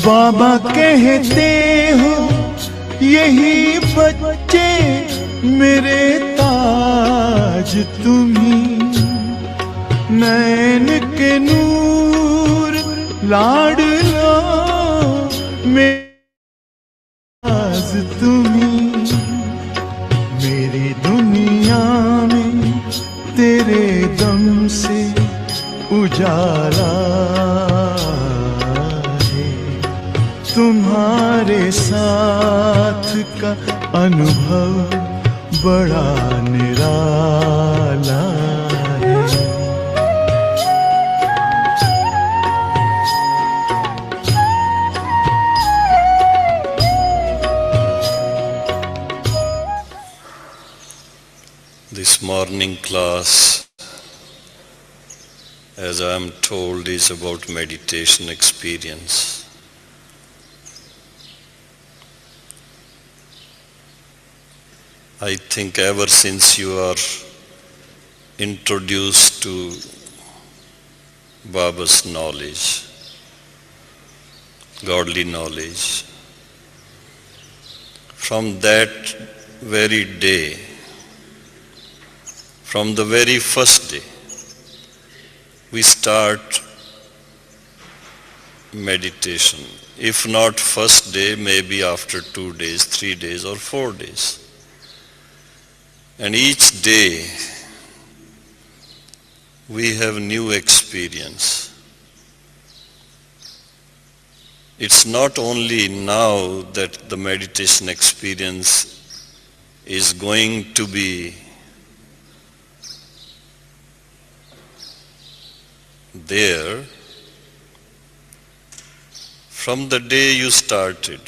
बाबा कहते हो यही बच्चे मेरे ताज तुम्ही, नैन के नूर लाडला मेराज तुम्ही, मेरी दुनिया में तेरे दम से उजाला है, तुम्हारे साथ का अनुभव बड़ा निराला है। This morning class, as I am told, is about meditation experience. I think ever since you are introduced to Baba's knowledge, godly knowledge, from that very day, from the very first day, we start meditation. If not first day, maybe after 2 days, 3 days or 4 days. And each day we have new experience. It's not only now that the meditation experience is going to be there. From the day you started,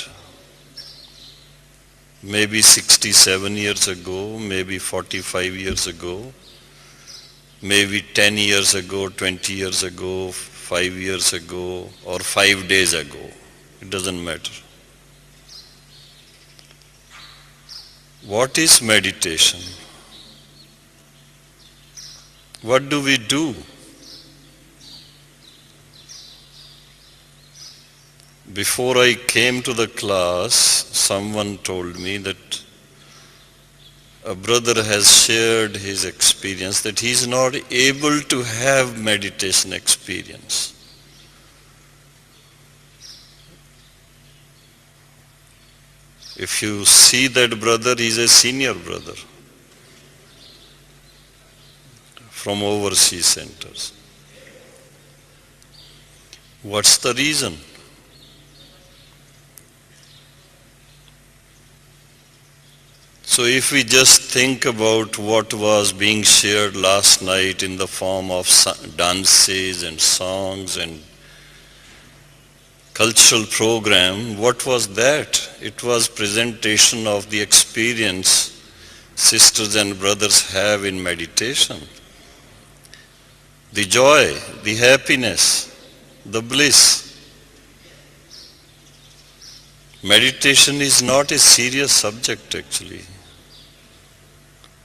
maybe 67 years ago, maybe 45 years ago, maybe 10 years ago, 20 years ago, 5 years ago, or 5 days ago. It doesn't matter. What is meditation? What do we do? Before I came to the class, someone told me that a brother has shared his experience that he is not able to have meditation experience. If you see that brother, he is a senior brother from overseas centers. What's the reason? So if we just think about what was being shared last night in the form of dances and songs and cultural program, what was that? It was presentation of the experience sisters and brothers have in meditation. The joy, the happiness, the bliss. Meditation is not a serious subject actually.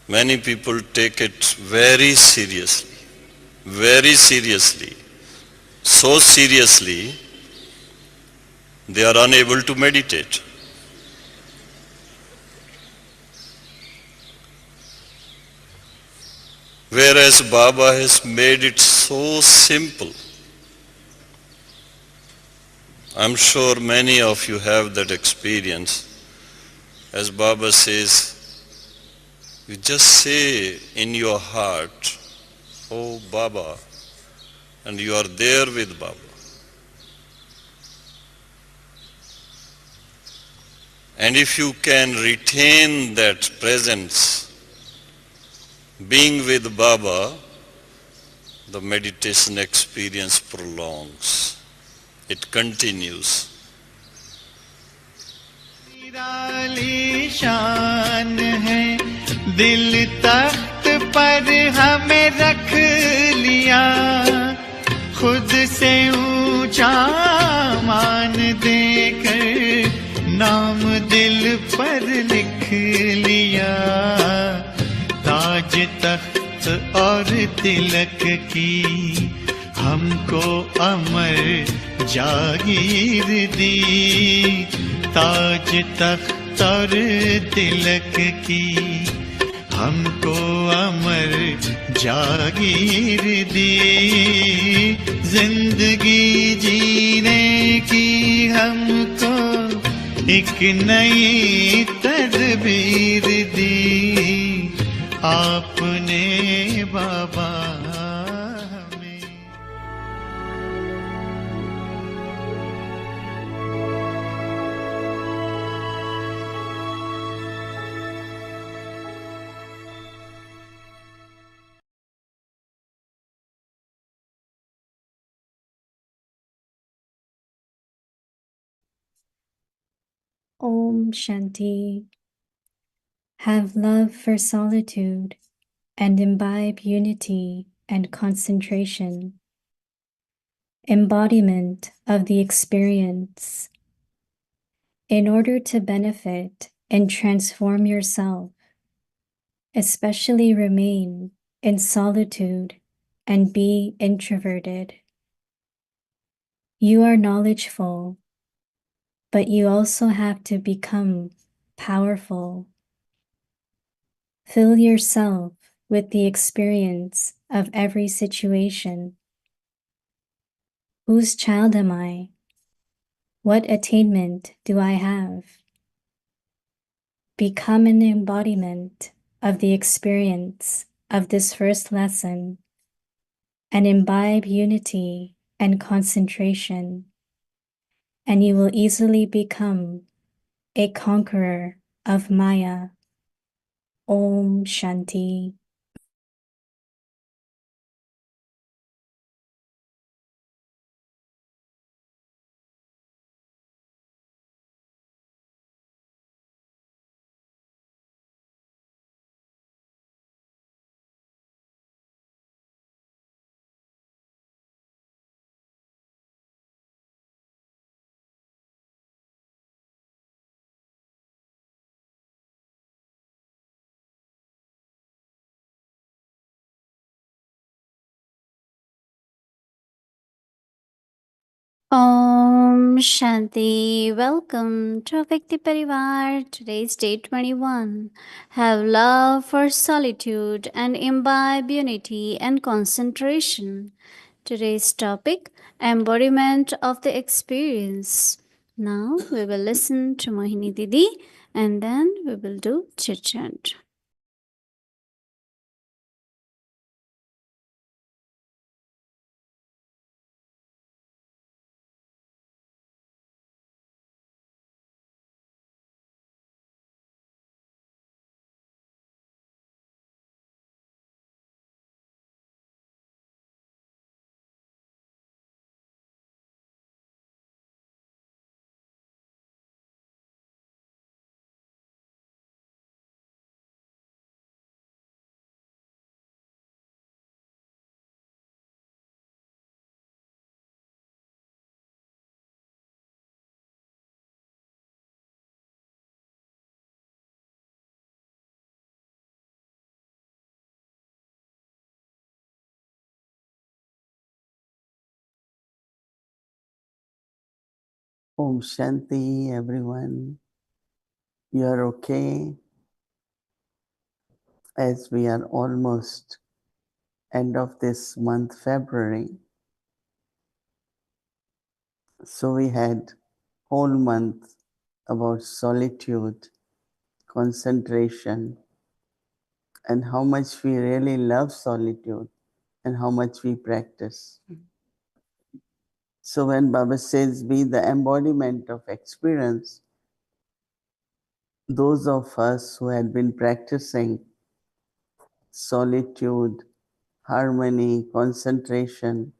Many people take it very seriously, so seriously, they are unable to meditate. Whereas Baba has made it so simple. I'm sure many of you have that experience. As Baba says, you just say in your heart, "Oh Baba," and you are there with Baba. And if you can retain that presence, being with Baba, the meditation experience prolongs. It continues. शान है दिल तख्त पर हमें रख लिया, खुद से ऊंचा मान देकर नाम दिल पर लिख लिया। ताज तख्त और तिलक की हमको अमर जागीर दी, ताज तख्त और तिलक की। हमको अमर जागीर दी, जिंदगी जीने की हमको एक नई तदबीर दी, आपने बाबा हमें। Om Shanti. Have love for solitude and imbibe unity and concentration. Embodiment of the experience. In order to benefit and transform yourself, especially remain in solitude and be introverted. You are knowledgeful, but you also have to become powerful. Fill yourself with the experience of every situation. Whose child am I? What attainment do I have? Become an embodiment of the experience of this first lesson and imbibe unity and concentration, and you will easily become a conqueror of Maya. Om Shanti. Om Shanti. Welcome to Avekti Parivar. Today is day 21. Have love for solitude and imbibe unity and concentration. Today's topic, embodiment of the experience. Now we will listen to Mohini Didi and then we will do chit chat. Om Shanti, everyone. You are okay as we are almost end of this month, February. So we had whole month about solitude, concentration, and how much we really love solitude and how much we practice. So when Baba says be the embodiment of experience, those of us who had been practicing solitude, harmony, concentration,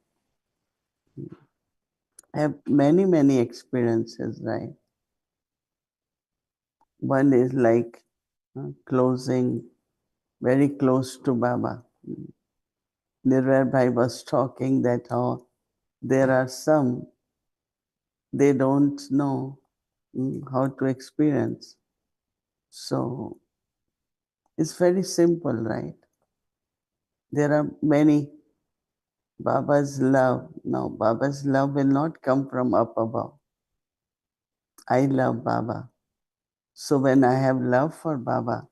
have many, many experiences, right? One is like closing very close to Baba. Nirvar Bhai was talking that how there are some, they don't know how to experience. So it's very simple, right? There are many Baba's love. No, Baba's love will not come from up above. I love Baba. So when I have love for Baba,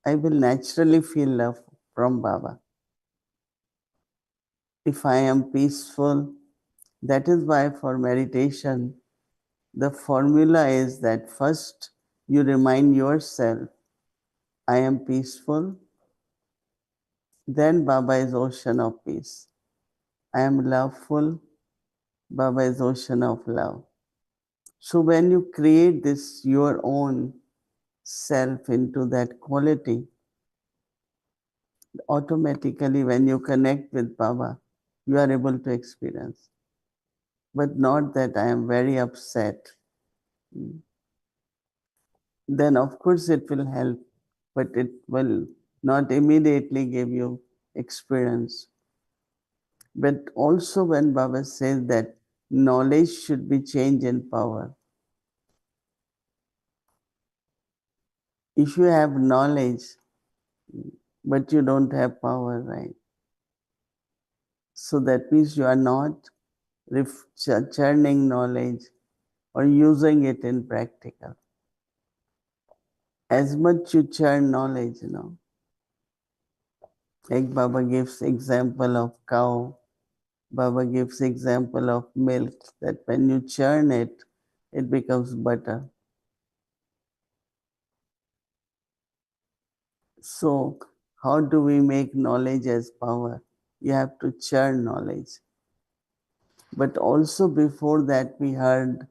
I will naturally feel love from Baba. If I am peaceful, that is why for meditation, the formula is that first you remind yourself, I am peaceful, then Baba is ocean of peace. I am loveful, Baba is ocean of love. So when you create this your own self into that quality, automatically when you connect with Baba, you are able to experience. But not that I am very upset. Then of course it will help, but it will not immediately give you experience. But also when Baba says that knowledge should be changed in power. If you have knowledge, but you don't have power, right? So that means you are not churning knowledge or using it in practical. As much you churn knowledge, like Baba gives example of cow, Baba gives example of milk, that when you churn it, it becomes butter. So how do we make knowledge as power? You have to churn knowledge. But also before that we heard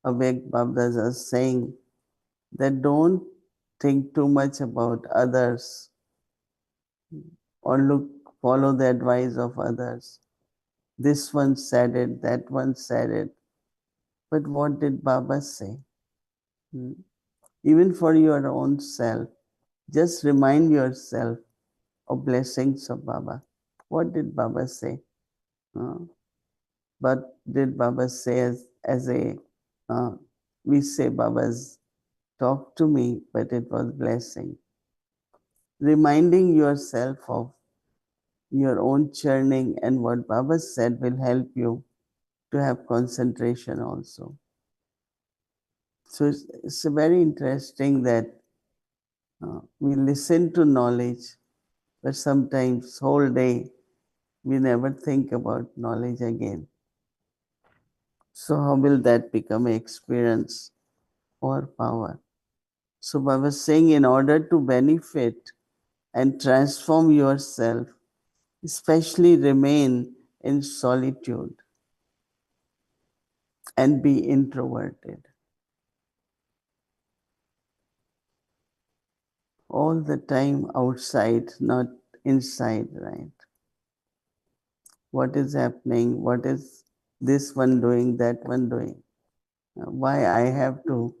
Avek Babdasa saying that don't think too much about others or follow the advice of others. This one said it, that one said it. But what did Baba say? Even for your own self, just remind yourself of blessings of Baba. What did Baba say? But did Baba say as a, we say Baba's talk to me, but it was blessing. Reminding yourself of your own churning and what Baba said will help you to have concentration also. So it's very interesting that we listen to knowledge, but sometimes whole day we never think about knowledge again. So how will that become experience or power? So Baba was saying in order to benefit and transform yourself, especially remain in solitude and be introverted. All the time outside, not inside, right? What is happening? What is this one doing, that one doing? Why I have to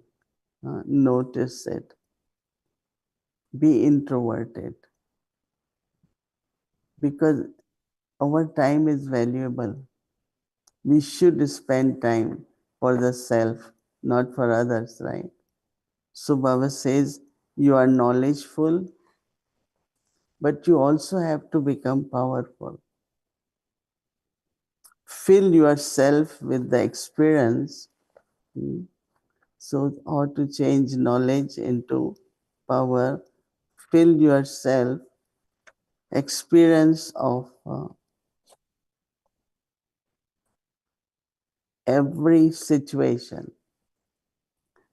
notice it? Be introverted. Because our time is valuable. We should spend time for the self, not for others, right? So Baba says, you are knowledgeful, but you also have to become powerful. Fill yourself with the experience. So, how to change knowledge into power? Fill yourself experience of every situation.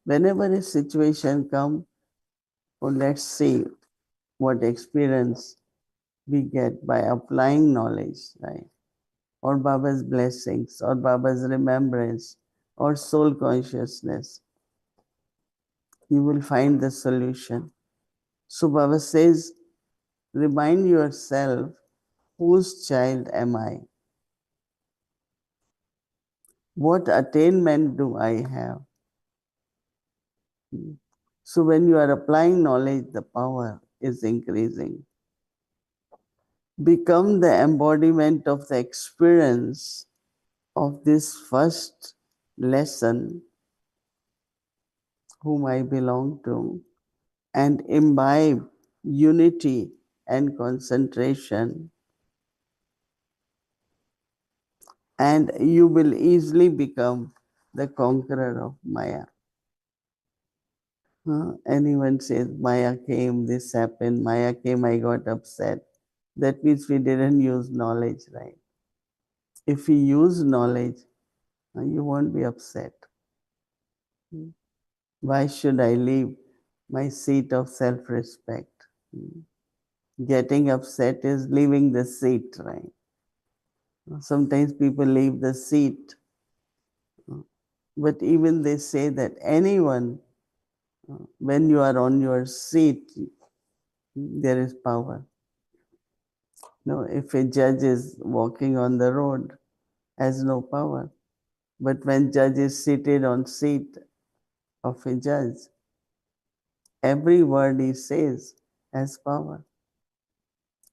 Whenever a situation comes, oh, let's see what experience we get by applying knowledge, right? Or Baba's blessings, or Baba's remembrance, or soul consciousness. You will find the solution. So Baba says, remind yourself, whose child am I? What attainment do I have? So when you are applying knowledge, the power is increasing. Become the embodiment of the experience of this first lesson, whom I belong to, and imbibe unity and concentration. and you will easily become the conqueror of Maya. Anyone says Maya came, this happened, Maya came, I got upset. That means we didn't use knowledge, right? If we use knowledge, you won't be upset. Why should I leave my seat of self respect? Getting upset is leaving the seat, right? Sometimes people leave the seat, but even they say that anyone, when you are on your seat, there is power. No, if a judge is walking on the road, has no power. But when judge is seated on seat of a judge, every word he says has power.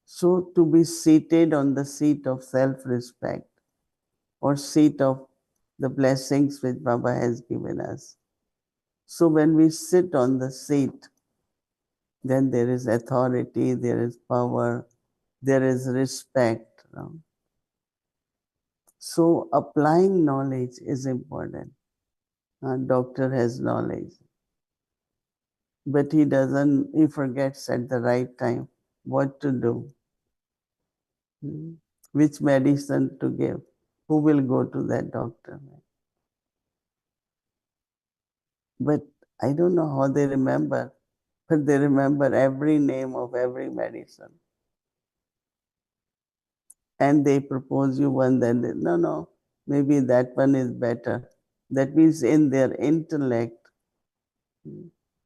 So to be seated on the seat of self-respect or seat of the blessings which Baba has given us. So when we sit on the seat, then there is authority, there is power, there is respect. So applying knowledge is important. A doctor has knowledge, but he forgets at the right time what to do, which medicine to give. Who will go to that doctor? But I don't know how they remember, but they remember every name of every medicine. And they propose you one, then they, no, maybe that one is better. That means in their intellect,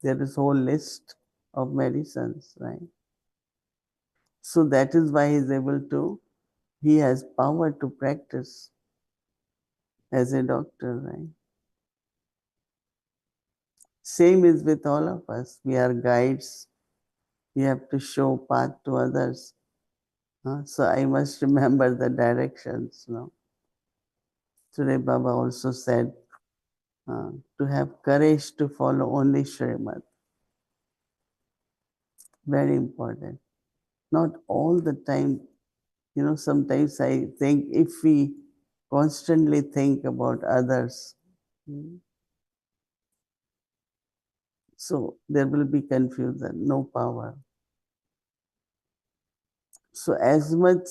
there is whole list of medicines, right? So that is why he has power to practice as a doctor, right? Same is with all of us. We are guides. We have to show path to others. So I must remember the directions. Today Baba also said to have courage to follow only Srimad. Very important. Not all the time. Sometimes I think if we constantly think about others, so there will be confusion, no power. So as much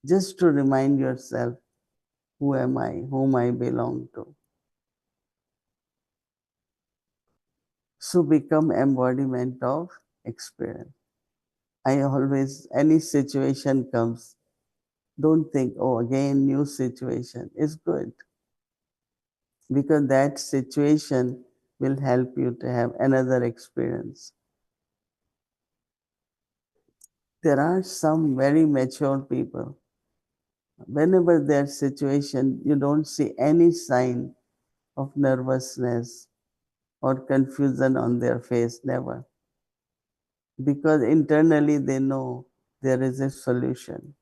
just to remind yourself, who am I, whom I belong to. So become embodiment of experience. I always, any situation comes, don't think, oh, again, new situation. It's good. Because that situation will help you to have another experience. There are some very mature people. Whenever their situation, you don't see any sign of nervousness or confusion on their face, never. Because internally they know there is a solution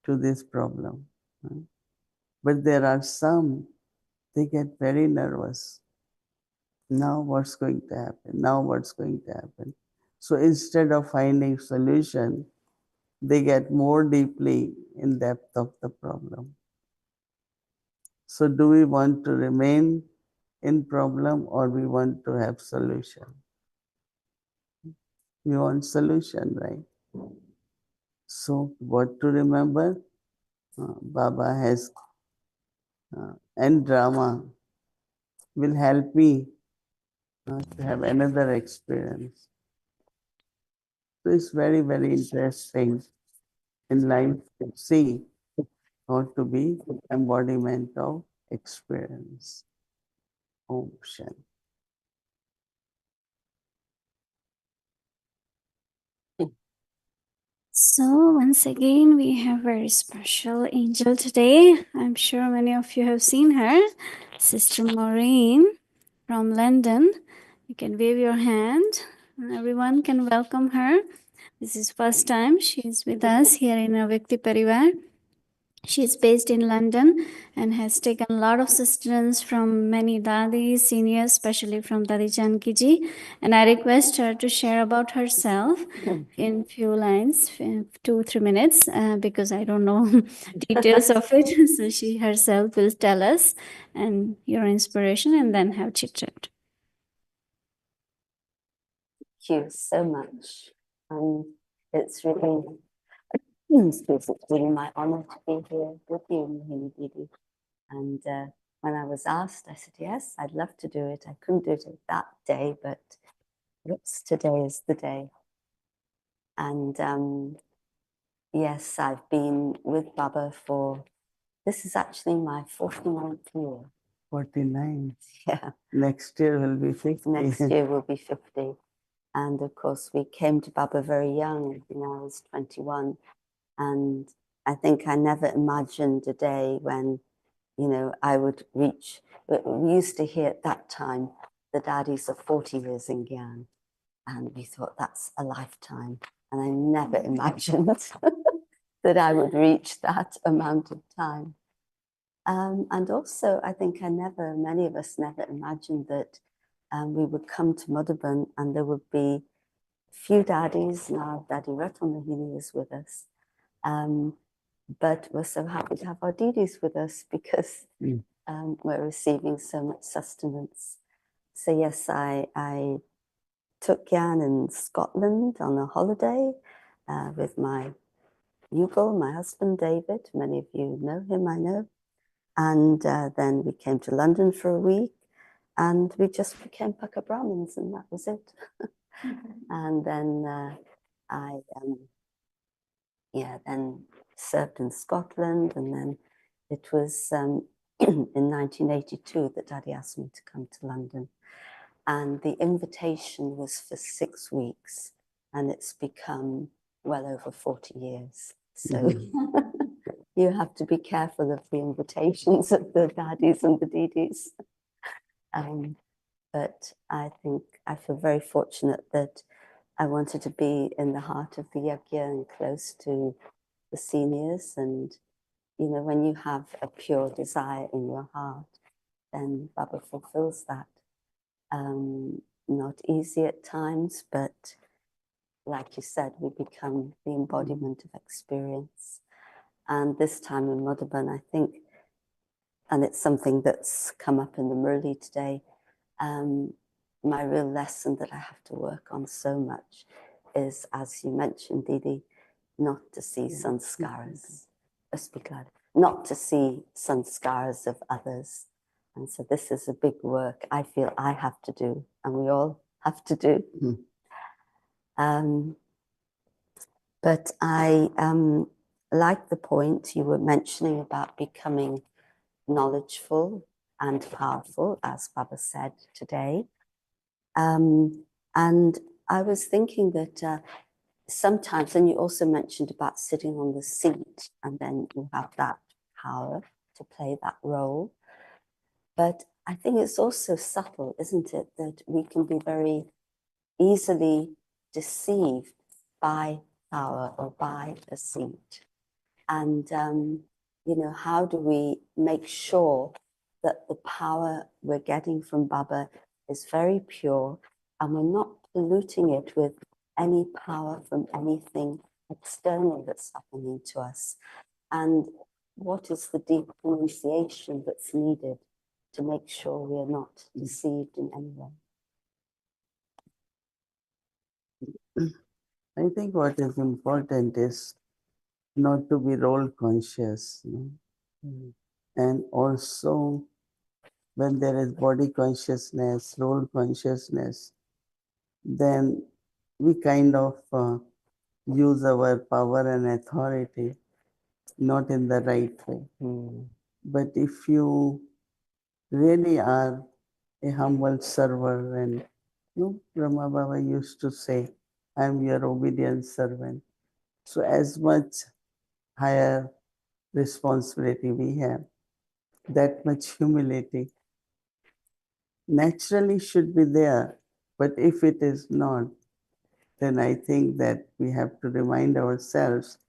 to this problem. But there are some, they get very nervous. Now what's going to happen? Now what's going to happen? So instead of finding solution, they get more deeply in depth of the problem. So do we want to remain in problem or we want to have solution? We want solution, right? So what to remember? Baba has and drama will help me to have another experience. So it's very, very interesting in life to see how to be embodiment of experience. Om Shanti. So, once again, we have a very special angel today. I'm sure many of you have seen her, Sister Maureen from London. You can wave your hand, and everyone can welcome her. This is first time she is with us here in our Vikti Parivar. She's based in London and has taken a lot of sustenance from many dadis, seniors, especially from Dadi Janki ji. And I request her to share about herself in few lines, 2-3 minutes, because I don't know details of it. So she herself will tell us and your inspiration, and then have chit chat. Thank you so much. It's really, it's really my honor to be here with you, Mohini Didi. And when I was asked, I said, yes, I'd love to do it. I couldn't do it that day, but oops, today is the day. And yes, I've been with Baba for, this is actually my 49th year. 49. Yeah. Next year will be 50. Next year will be 50. And of course, we came to Baba very young. I think I was 21. And I think I never imagined a day when, you know, I would reach, we used to hear at that time, the daddies are 40 years in Gyan. And we thought that's a lifetime. And I never imagined that I would reach that amount of time. And also, I think many of us never imagined that we would come to Madhuban and there would be few daddies. Now Daddy Ratan Mohini is with us. But we're so happy to have our Didis with us because we're receiving so much sustenance. So yes, I took Gyan in Scotland on a holiday with my Yugal, my husband David. Many of you know him, I know. And then we came to London for a week and we just became Paka Brahmins and that was it. And then I then served in Scotland, and then it was in 1982 that Daddy asked me to come to London. And the invitation was for 6 weeks, and it's become well over 40 years. So you have to be careful of the invitations of the daddies and the didis. But I think I feel very fortunate that I wanted to be in the heart of the yajna and close to the seniors. And, you know, when you have a pure desire in your heart, then Baba fulfills that. Not easy at times, but like you said, we become the embodiment of experience. And this time in Madhuban, I think, and it's something that's come up in the Murli today, my real lesson that I have to work on so much is, as you mentioned, Didi, not to see sanskaras. Speak loud. Not to see sanskaras of others. And so this is a big work I feel I have to do, and we all have to do. But I like the point you were mentioning about becoming knowledgeful and powerful, as Baba said today. And I was thinking that sometimes, and you also mentioned about sitting on the seat, and then you have that power to play that role. But I think it's also subtle, isn't it, that we can be very easily deceived by power or by a seat. And, you know, how do we make sure that the power we're getting from Baba is very pure and we're not polluting it with any power from anything external that's happening to us? And what is the deep renunciation that's needed to make sure we are not deceived in any way? I think what is important is not to be role conscious. And also, when there is body consciousness, role consciousness, then we kind of use our power and authority not in the right way. But if you really are a humble server, and Brahma Baba used to say, I'm your obedient servant. So as much higher responsibility we have, that much humility naturally should be there. But if it is not, then I think that we have to remind ourselves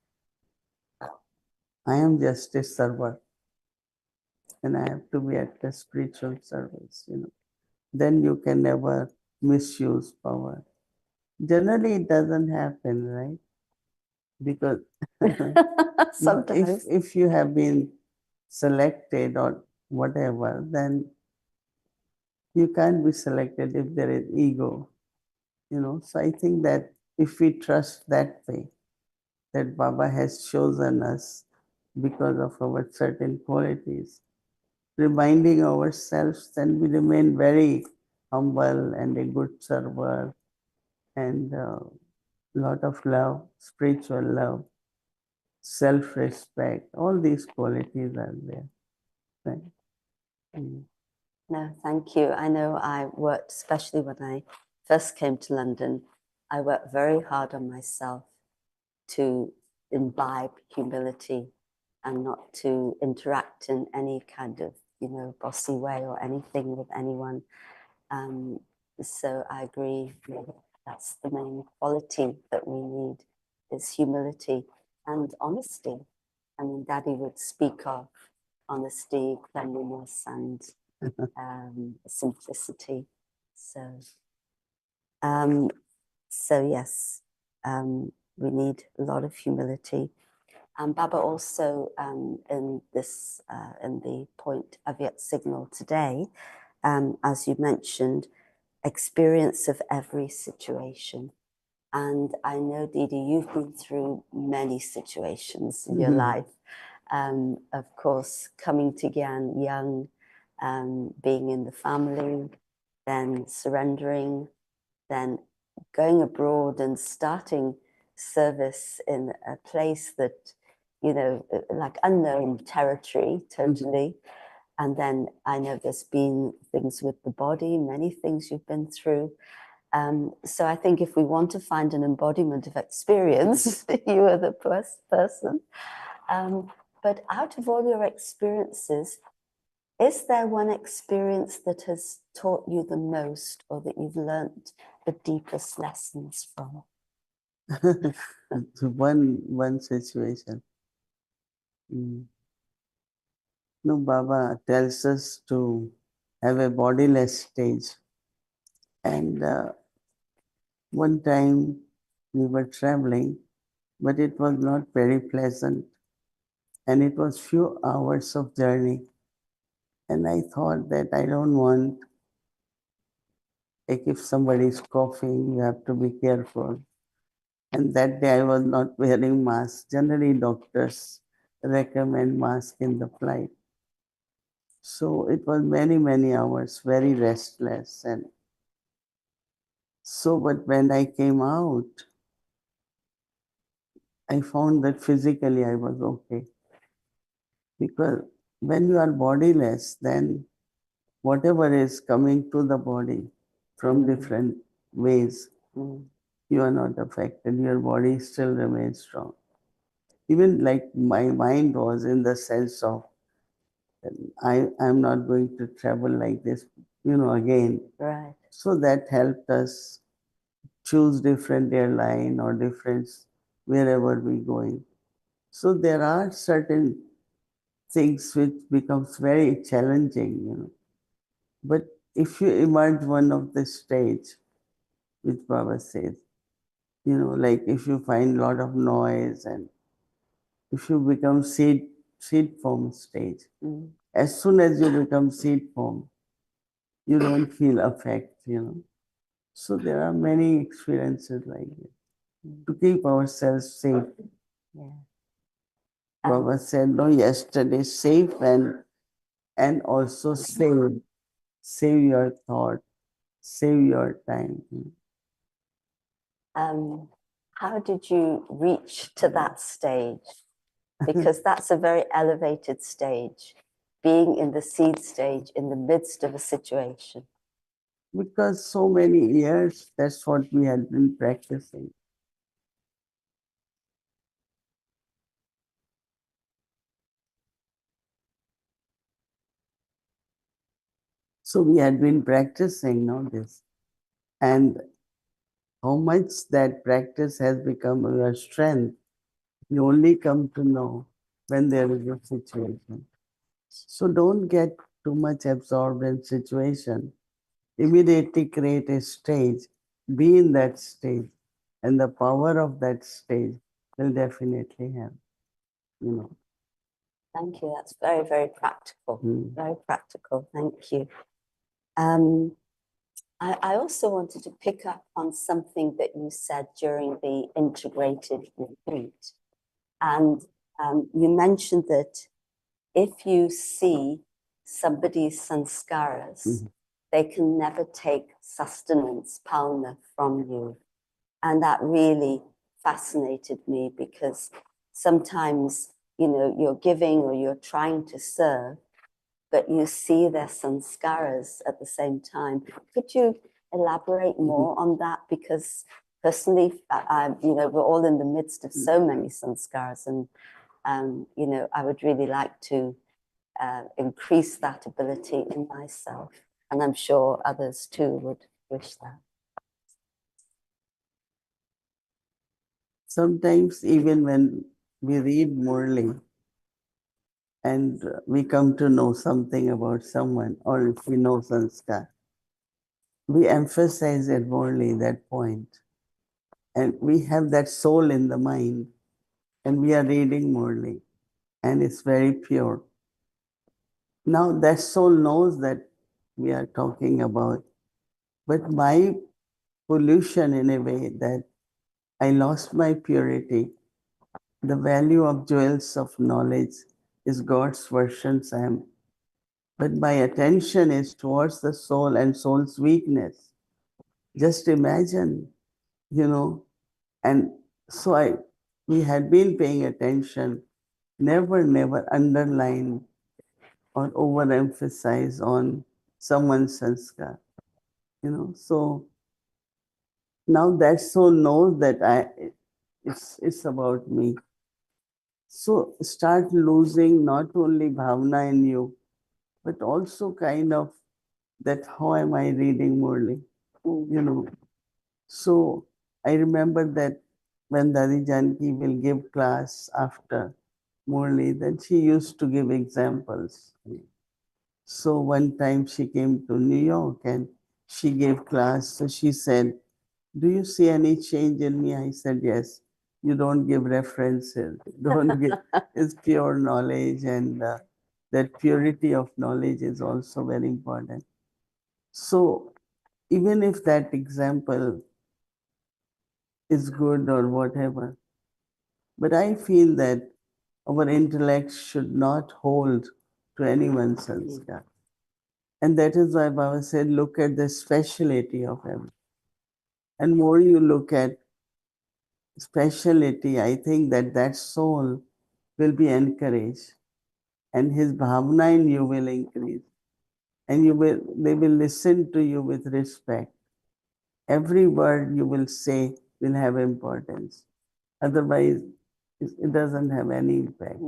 I am just a server and I have to be at the spiritual service, then you can never misuse power. Generally, it doesn't happen, right? Because no, Sometimes. if you have been selected or whatever, then you can't be selected if there is ego, So I think that if we trust that way, that Baba has chosen us because of our certain qualities, reminding ourselves, then we remain very humble and a good server and a lot of love, spiritual love, self-respect, all these qualities are there. Right? Mm. No, thank you. I know I worked, especially when I first came to London, I worked very hard on myself to imbibe humility and not to interact in any kind of, bossy way or anything with anyone. So I agree, that's the main quality that we need is humility and honesty. I mean, Daddy would speak of honesty, cleanliness, and simplicity. So yes, we need a lot of humility. And Baba also in this in the point Avyat signal today, as you mentioned, experience of every situation. And I know, Didi, you've been through many situations in your life. Of course, coming to Gyan young, being in the family, then surrendering, then going abroad and starting service in a place that, like unknown territory, totally. And then I know there's been things with the body, many things you've been through. So I think if we want to find an embodiment of experience, you are the person. But out of all your experiences, is there one experience that has taught you the most or that you've learnt the deepest lessons from? one situation. No, Baba tells us to have a bodiless stage. And one time we were traveling, but it was not very pleasant. And it was few hours of journey. And I thought that I don't want, like if somebody is coughing, you have to be careful. And that day I was not wearing mask. Generally, doctors recommend mask in the flight. So it was many, many hours, very restless. And so, but when I came out, I found that physically I was okay. Because when you are bodiless, then whatever is coming to the body from different ways, you are not affected. Your body still remains strong. Even like my mind was in the sense of, I'm not going to travel like this, again. Right. So that helped us choose different airline or different wherever we're going. So there are certain things which becomes very challenging. But if you emerge one of the stage, which Baba says, like if you find a lot of noise and if you become seed form stage, as soon as you become seed form, you don't feel affect. So there are many experiences like this to keep ourselves safe. Yeah. Baba said, no, yesterday safe and also save. Save your thought, save your time. How did you reach to that stage? Because that's a very elevated stage, being in the seed stage in the midst of a situation. Because so many years, that's what we had been practicing. So we had been practicing, this. And how much that practice has become your strength, you only come to know when there is a situation. So don't get too much absorbed in situation. Immediately create a stage, be in that stage, and the power of that stage will definitely have, you know. Thank you. That's very, very practical. Very practical. Thank you. I also wanted to pick up on something that you said during the integrated retreat. And you mentioned that if you see somebody's sanskaras, they can never take sustenance, palna, from you. And that really fascinated me because sometimes, you're giving or you're trying to serve, but you see their sanskaras at the same time. Could you elaborate more on that? Because personally, we're all in the midst of so many sanskaras, and I would really like to increase that ability in myself, and I'm sure others too would wish that. Sometimes even when we read Murli and we come to know something about someone, or if we know sanskar, we emphasize it Murli, that point. And we have that soul in the mind, and we are reading Murli, and it's very pure. Now that soul knows that we are talking about, but my pollution in a way that I lost my purity. The value of jewels of knowledge is God's version, Sam. But my attention is towards the soul and soul's weakness. Just imagine, and so we had been paying attention, never underline or overemphasize on someone's sanskar. So now that soul knows that it's about me. So start losing not only bhavna in you, but also kind of that how am I reading Murli? So I remember that when Dadi Janki will give class after Murli, then she used to give examples. So one time she came to New York and she gave class. So she said, "Do you see any change in me?" I said, "Yes. You don't give references. Don't give. It's pure knowledge, and that purity of knowledge is also very important." So even if that example is good or whatever, but I feel that our intellect should not hold to anyone's sanskar. And that is why Baba said, look at the speciality of everyone. And more you look at speciality, I think that soul will be encouraged and his bhavna in you will increase. And they will listen to you with respect. Every word you will say will have importance. Otherwise, it doesn't have any impact.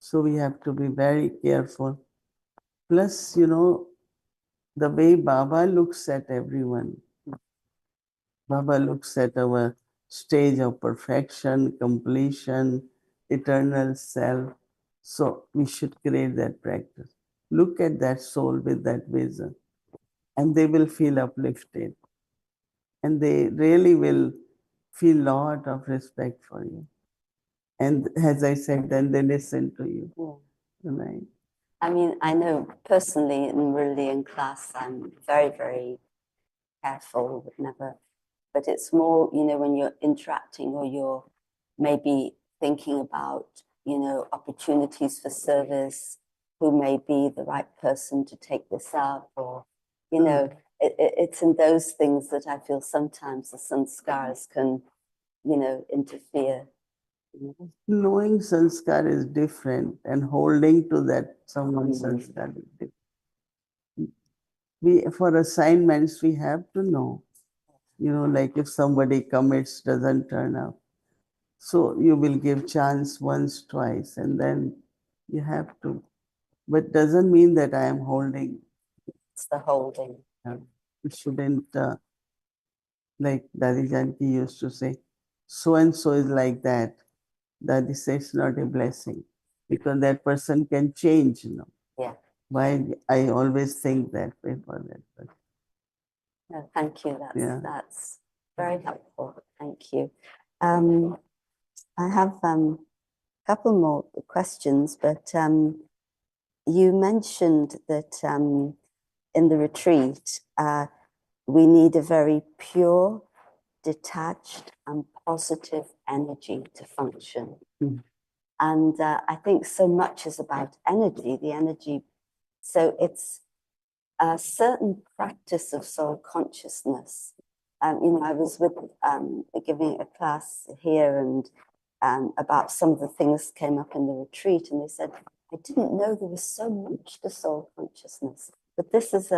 So we have to be very careful. Plus, the way Baba looks at everyone, Baba looks at our stage of perfection, completion, eternal self. So we should create that practice. Look at that soul with that vision, and they will feel uplifted. And they really will feel a lot of respect for you. And as I said, then they listen to you. Right? I mean, I know personally in class, I'm very, very careful, but it's more, when you're interacting or you're maybe thinking about, opportunities for service, who may be the right person to take this up, or, it's in those things that I feel sometimes the sanskars can, interfere. Knowing sanskar is different and holding to that someone's sanskar is different. For assignments, we have to know, like if somebody commits, doesn't turn up. So you will give chance once, twice, and then you have to. But doesn't mean that I am holding. It's the holding. You shouldn't, like Dadi Janki used to say, so and so is like that. Daddy says it's not a blessing because that person can change, Yeah. Why I always think that way for that person. No, thank you. That's Yeah. very helpful. Thank you. I have a couple more questions, but you mentioned that in the retreat, we need a very pure, detached, and positive energy to function. Mm. And I think so much is about energy, the energy. So it's a certain practice of soul consciousness. I was giving a class here, and about some of the things came up in the retreat, and they said, I didn't know there was so much to soul consciousness. But this is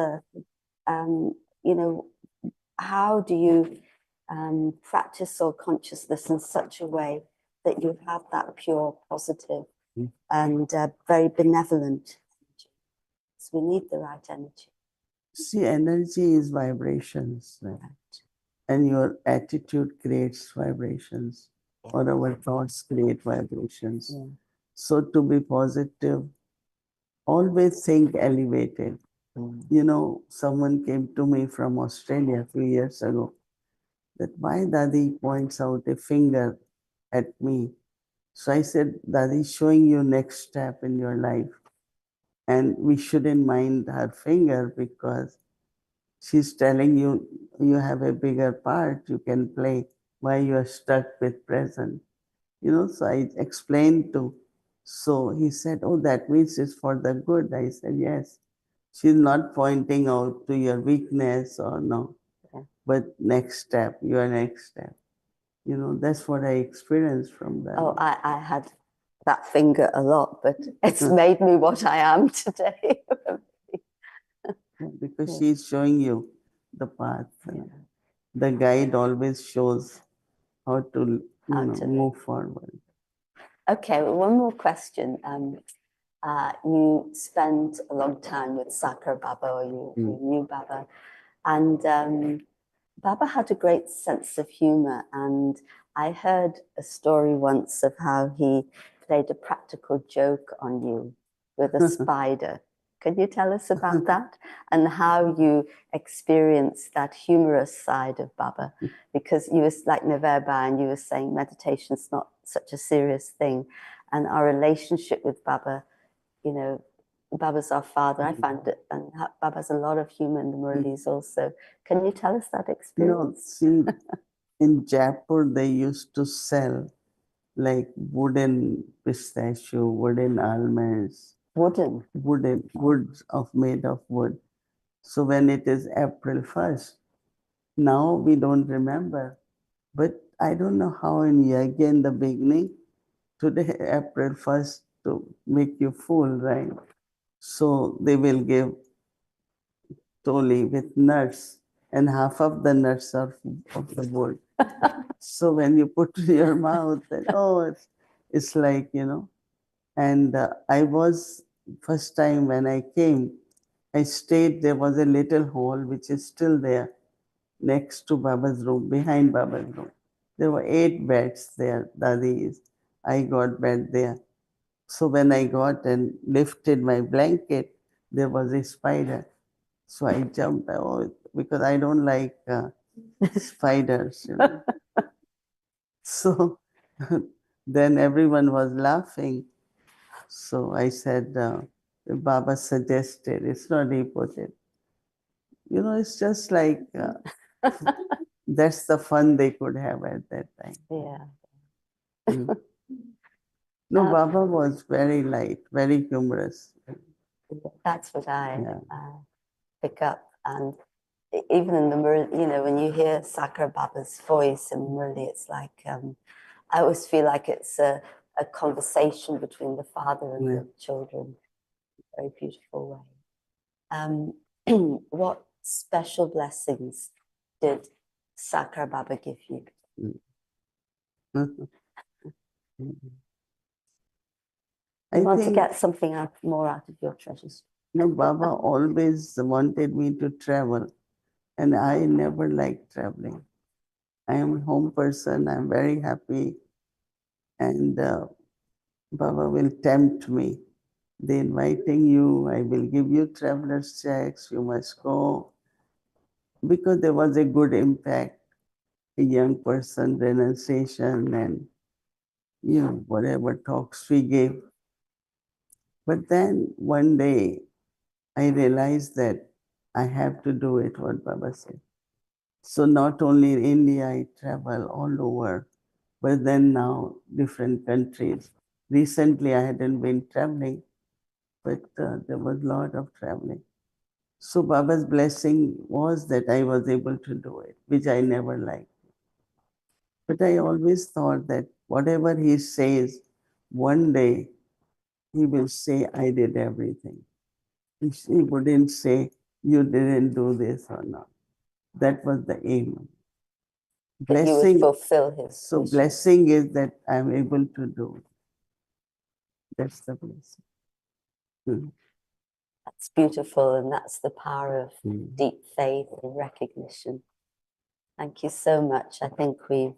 how do you practice soul consciousness in such a way that you have that pure, positive, and very benevolent energy? So we need the right energy. See, energy is vibrations, right? And your attitude creates vibrations, or our thoughts create vibrations. Yeah. So to be positive, always think elevated. Someone came to me from Australia a few years ago that why Dadi points out a finger at me. So I said, Dadi is showing you next step in your life. And we shouldn't mind her finger because she's telling you you have a bigger part you can play while you are stuck with present. So I explained so he said, oh, that means it's for the good. I said, yes. She's not pointing out to your weakness or no, but next step, your next step. That's what I experienced from that. Oh, I had that finger a lot, but it's made me what I am today. Because she's showing you the path. The guide always shows how to, move forward. Okay, well, one more question. You spent a long time with Sakar Baba, or you knew Baba, and Baba had a great sense of humor. And I heard a story once of how he played a practical joke on you with a spider. Can you tell us about that and how you experienced that humorous side of Baba? Because you was like Neverba, and you were saying meditation's not such a serious thing, and our relationship with Baba, Baba's our father. I found it, and Baba's a lot of humor in the Murlis also. Can you tell us that experience? See, in Jaipur they used to sell like wooden pistachio, wooden almonds. Wooden, woods made of wood. So when it is April 1st, now we don't remember. But I don't know how in Yagya in the beginning, today April 1st to make you full, right? So they will give toli with nuts, and half of the nuts are of the wood. So when you put to your mouth, then, it's like, And I was, first time when I came, I stayed, there was a little hall which is still there next to Baba's room, behind Baba's room. There were 8 beds there, Dadi's. I got bed there. So when I got and lifted my blanket, there was a spider. So I jumped out because I don't like spiders. So then everyone was laughing. So I said, Baba suggested, it's not he put it. It's just like, that's the fun they could have at that time. Yeah. No, Baba was very light, very humorous. That's what I pick up. And even in the Murli, when you hear Sakar Baba's voice in Murli, it's like, I always feel like it's a conversation between the father and the children. Very beautiful way. What special blessings did Sakar Baba give you? I want to get something more out of your treasures. Baba always wanted me to travel, and I never liked traveling. I am a home person. I'm very happy and Baba will tempt me. They're inviting you, I will give you traveler's checks, you must go. Because there was a good impact, a young person, renunciation, and whatever talks we gave. But then one day I realized that I have to do it, what Baba said. So not only in India, I travel all over, but then now different countries. Recently, I hadn't been traveling, but there was a lot of traveling. So Baba's blessing was that I was able to do it, which I never liked. But I always thought that whatever he says, one day he will say, I did everything. He wouldn't say, you didn't do this or not. That was the aim. That you would fulfill his So wishes. blessing is that I'm able to do it. That's the blessing. That's beautiful, and that's the power of deep faith and recognition. Thank you so much. I think we've,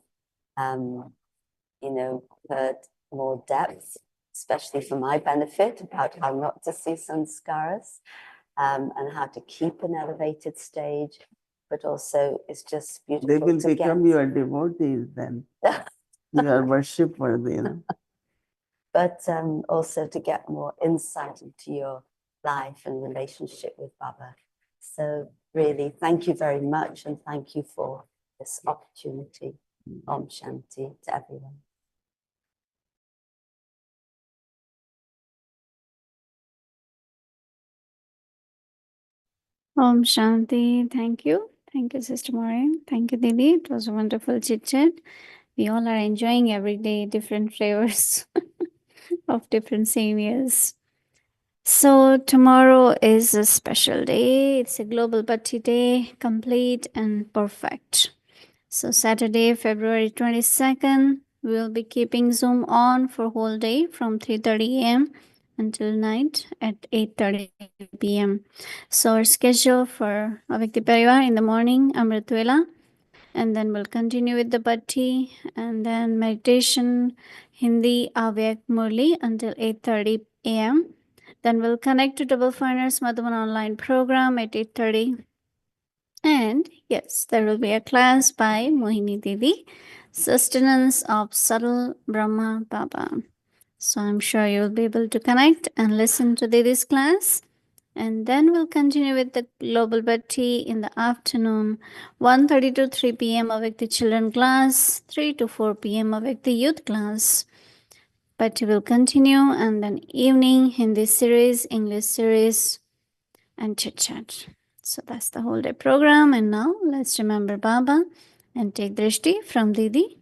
heard more depth, especially for my benefit, about how not to see sanskaras, and how to keep an elevated stage, but also it's just beautiful. They will become your devotees then. You are worshipworthy, But also to get more insight into your life and relationship with Baba. So really, thank you very much, and thank you for this opportunity. Om Shanti to everyone. Om Shanti. Thank you. Thank you, Sister Maureen. Thank you, Didi. It was a wonderful chit chat. We all are enjoying every day different flavors of different saviors. So, tomorrow is a special day. It's a Global Bhakti Day, complete and perfect. So, Saturday, February 22nd, we will be keeping Zoom on for whole day from 3:30 a.m. until night at 8:30 p.m. So, our schedule for Avyakti Parivar in the morning, Amritvela, and then we'll continue with the Bhakti, and then meditation, Hindi, Avyak Murli until 8:30 a.m. Then we'll connect to Double Finers Madhavan online program at 8:30. And yes, there will be a class by Mohini Didi, Sustenance of Subtle Brahma Baba. So I'm sure you'll be able to connect and listen to Didi's class. And then we'll continue with the Global Bhakti in the afternoon, 1:30 to 3 p.m. of the children class, 3 to 4 p.m. of the youth class. Bhakti will continue, and then evening, Hindi series, English series, and chit chat. So that's the whole day program. And now let's remember Baba and take drishti from Didi.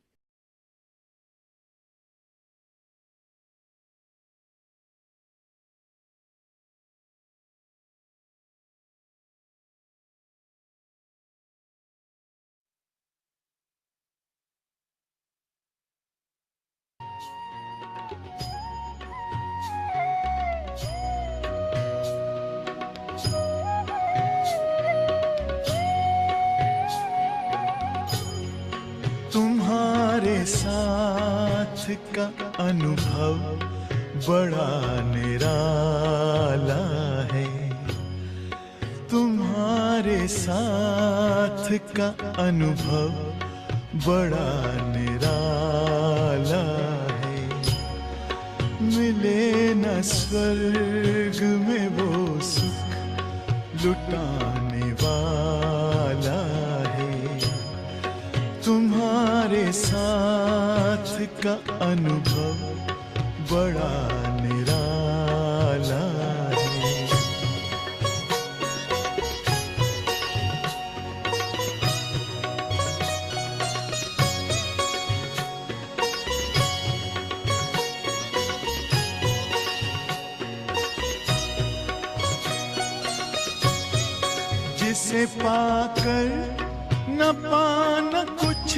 तुम्हारे साथ का अनुभव बड़ा निराला है, तुम्हारे साथ का अनुभव बड़ा निराला है, मिले न स्वर्ग में वो सुख लुटाने वाला है, तुम्हारे साथ का अनुभव बड़ा निराला है। जिसे पाकर न पाना कुछ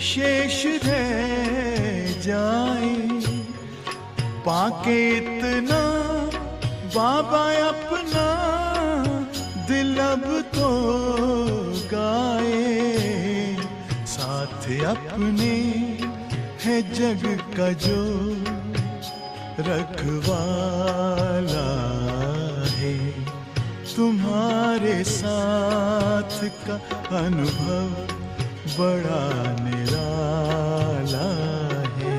शेष रह जाए, पाके इतना बाबा अपना दिल अब तो गाए, साथ अपने है है जग का जो रखवाला है, तुम्हारे साथ का अनुभव बड़ा निराला है।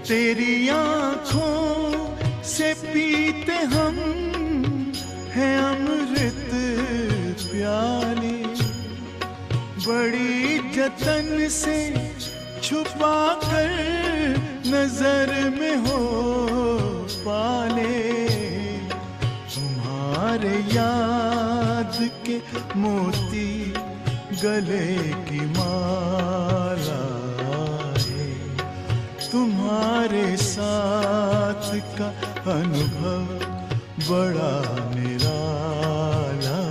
तेरी आँखों से पीते हम हैं अमृत प्याले, बड़ी जतन से छुपा कर नजर में हो पाले। तुम्हारे याद के मोती गले की माला है, तुम्हारे साथ का अनुभव बड़ा निराला है।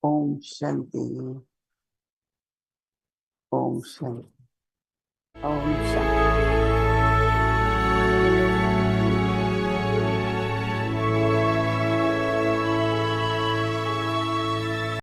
Om Shanti. Om Shanti. Om Shanti.